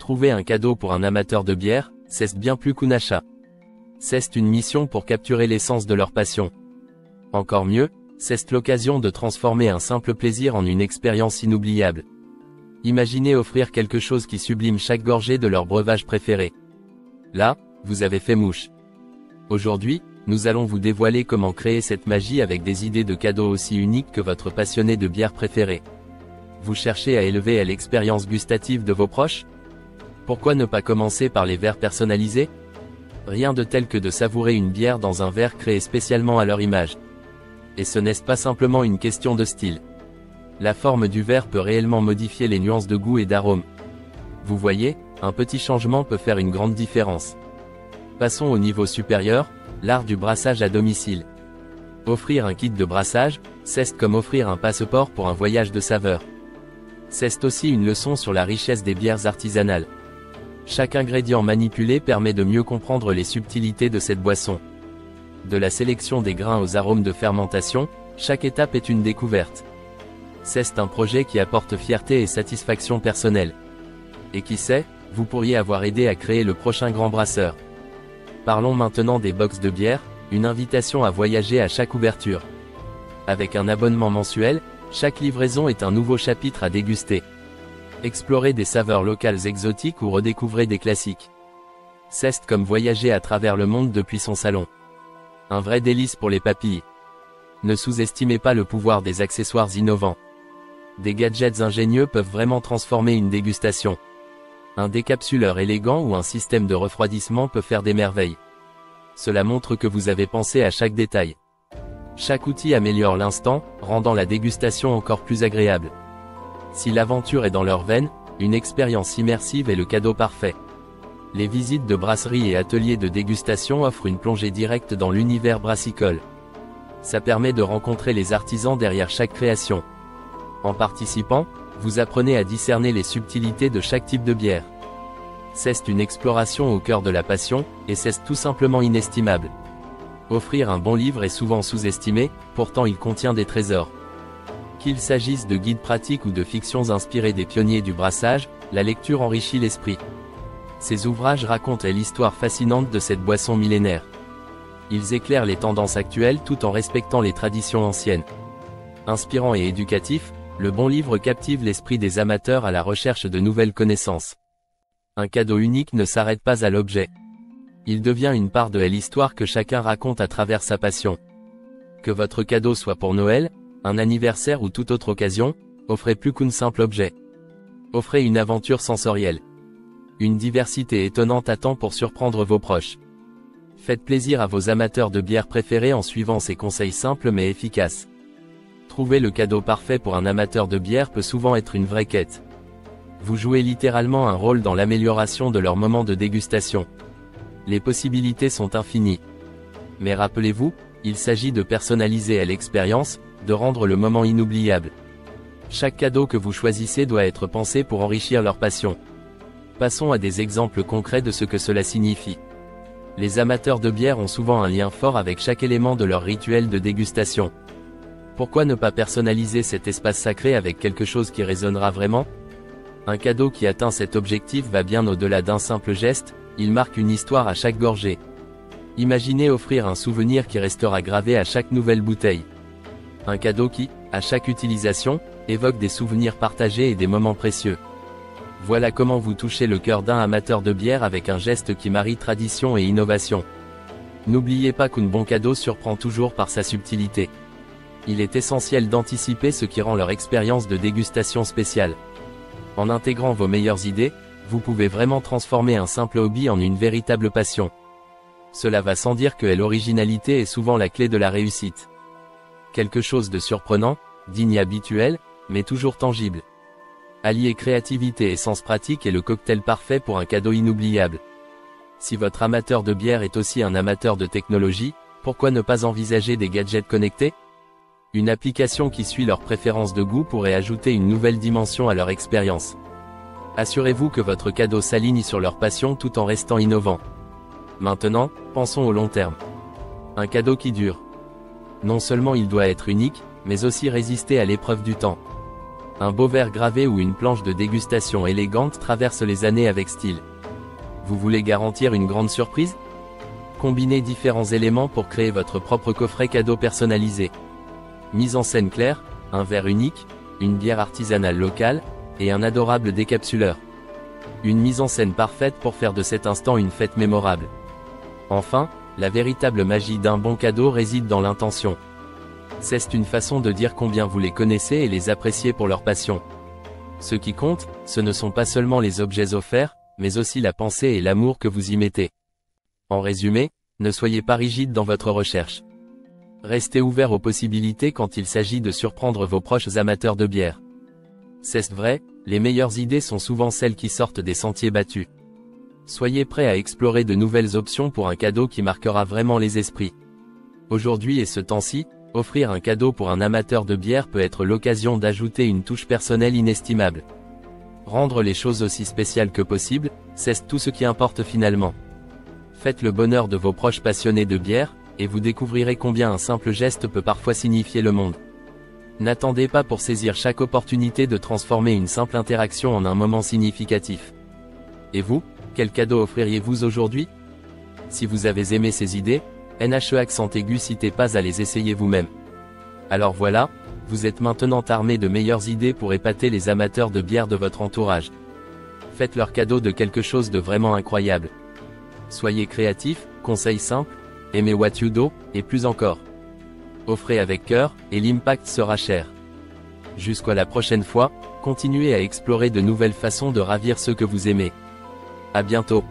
Trouver un cadeau pour un amateur de bière, c'est bien plus qu'un achat. C'est une mission pour capturer l'essence de leur passion. Encore mieux, c'est l'occasion de transformer un simple plaisir en une expérience inoubliable. Imaginez offrir quelque chose qui sublime chaque gorgée de leur breuvage préféré. Là, vous avez fait mouche. Aujourd'hui, nous allons vous dévoiler comment créer cette magie avec des idées de cadeaux aussi uniques que votre passionné de bière préféré. Vous cherchez à élever l'expérience gustative de vos proches? Pourquoi ne pas commencer par les verres personnalisés? Rien de tel que de savourer une bière dans un verre créé spécialement à leur image. Et ce n'est pas simplement une question de style. La forme du verre peut réellement modifier les nuances de goût et d'arôme. Vous voyez, un petit changement peut faire une grande différence. Passons au niveau supérieur, l'art du brassage à domicile. Offrir un kit de brassage, c'est comme offrir un passeport pour un voyage de saveurs. C'est aussi une leçon sur la richesse des bières artisanales. Chaque ingrédient manipulé permet de mieux comprendre les subtilités de cette boisson. De la sélection des grains aux arômes de fermentation, chaque étape est une découverte. C'est un projet qui apporte fierté et satisfaction personnelle. Et qui sait, vous pourriez avoir aidé à créer le prochain grand brasseur. Parlons maintenant des box de bière, une invitation à voyager à chaque ouverture. Avec un abonnement mensuel, chaque livraison est un nouveau chapitre à déguster. Explorez des saveurs locales exotiques ou redécouvrez des classiques. C'est comme voyager à travers le monde depuis son salon. Un vrai délice pour les papilles. Ne sous-estimez pas le pouvoir des accessoires innovants. Des gadgets ingénieux peuvent vraiment transformer une dégustation. Un décapsuleur élégant ou un système de refroidissement peut faire des merveilles. Cela montre que vous avez pensé à chaque détail. Chaque outil améliore l'instant, rendant la dégustation encore plus agréable. Si l'aventure est dans leurs veines, une expérience immersive est le cadeau parfait. Les visites de brasserie et ateliers de dégustation offrent une plongée directe dans l'univers brassicole. Ça permet de rencontrer les artisans derrière chaque création. En participant, vous apprenez à discerner les subtilités de chaque type de bière. C'est une exploration au cœur de la passion, et c'est tout simplement inestimable. Offrir un bon livre est souvent sous-estimé, pourtant il contient des trésors. Qu'il s'agisse de guides pratiques ou de fictions inspirées des pionniers du brassage, la lecture enrichit l'esprit. Ces ouvrages racontent l'histoire fascinante de cette boisson millénaire. Ils éclairent les tendances actuelles tout en respectant les traditions anciennes. Inspirant et éducatif, le bon livre captive l'esprit des amateurs à la recherche de nouvelles connaissances. Un cadeau unique ne s'arrête pas à l'objet. Il devient une part de l'histoire que chacun raconte à travers sa passion. Que votre cadeau soit pour Noël, un anniversaire ou toute autre occasion, offrez plus qu'un simple objet. Offrez une aventure sensorielle. Une diversité étonnante attend pour surprendre vos proches. Faites plaisir à vos amateurs de bière préférés en suivant ces conseils simples mais efficaces. Trouver le cadeau parfait pour un amateur de bière peut souvent être une vraie quête. Vous jouez littéralement un rôle dans l'amélioration de leur moment de dégustation. Les possibilités sont infinies. Mais rappelez-vous, il s'agit de personnaliser l'expérience, de rendre le moment inoubliable. Chaque cadeau que vous choisissez doit être pensé pour enrichir leur passion. Passons à des exemples concrets de ce que cela signifie. Les amateurs de bière ont souvent un lien fort avec chaque élément de leur rituel de dégustation. Pourquoi ne pas personnaliser cet espace sacré avec quelque chose qui résonnera vraiment? Un cadeau qui atteint cet objectif va bien au-delà d'un simple geste, il marque une histoire à chaque gorgée. Imaginez offrir un souvenir qui restera gravé à chaque nouvelle bouteille. Un cadeau qui, à chaque utilisation, évoque des souvenirs partagés et des moments précieux. Voilà comment vous touchez le cœur d'un amateur de bière avec un geste qui marie tradition et innovation. N'oubliez pas qu'un bon cadeau surprend toujours par sa subtilité. Il est essentiel d'anticiper ce qui rend leur expérience de dégustation spéciale. En intégrant vos meilleures idées, vous pouvez vraiment transformer un simple hobby en une véritable passion. Cela va sans dire que l'originalité est souvent la clé de la réussite. Quelque chose de surprenant, d'inhabituel, mais toujours tangible. Allier créativité et sens pratique est le cocktail parfait pour un cadeau inoubliable. Si votre amateur de bière est aussi un amateur de technologie, pourquoi ne pas envisager des gadgets connectés? Une application qui suit leurs préférences de goût pourrait ajouter une nouvelle dimension à leur expérience. Assurez-vous que votre cadeau s'aligne sur leur passion tout en restant innovant. Maintenant, pensons au long terme. Un cadeau qui dure. Non seulement il doit être unique, mais aussi résister à l'épreuve du temps. Un beau verre gravé ou une planche de dégustation élégante traverse les années avec style. Vous voulez garantir une grande surprise? Combinez différents éléments pour créer votre propre coffret cadeau personnalisé. Mise en scène claire, un verre unique, une bière artisanale locale, et un adorable décapsuleur. Une mise en scène parfaite pour faire de cet instant une fête mémorable. Enfin, la véritable magie d'un bon cadeau réside dans l'intention. C'est une façon de dire combien vous les connaissez et les appréciez pour leur passion. Ce qui compte, ce ne sont pas seulement les objets offerts, mais aussi la pensée et l'amour que vous y mettez. En résumé, ne soyez pas rigide dans votre recherche. Restez ouvert aux possibilités quand il s'agit de surprendre vos proches amateurs de bière. C'est vrai, les meilleures idées sont souvent celles qui sortent des sentiers battus. Soyez prêts à explorer de nouvelles options pour un cadeau qui marquera vraiment les esprits. Aujourd'hui et ce temps-ci, offrir un cadeau pour un amateur de bière peut être l'occasion d'ajouter une touche personnelle inestimable. Rendre les choses aussi spéciales que possible, c'est tout ce qui importe finalement. Faites le bonheur de vos proches passionnés de bière, et vous découvrirez combien un simple geste peut parfois signifier le monde. N'attendez pas pour saisir chaque opportunité de transformer une simple interaction en un moment significatif. Et vous, quel cadeau offririez-vous aujourd'hui? Si vous avez aimé ces idées, n'hésitez pas à les essayer vous-même. Alors voilà, vous êtes maintenant armé de meilleures idées pour épater les amateurs de bière de votre entourage. Faites leur cadeau de quelque chose de vraiment incroyable. Soyez créatifs, conseils simples, aimez what you do, et plus encore. Offrez avec cœur, et l'impact sera cher. Jusqu'à la prochaine fois, continuez à explorer de nouvelles façons de ravir ceux que vous aimez. À bientôt.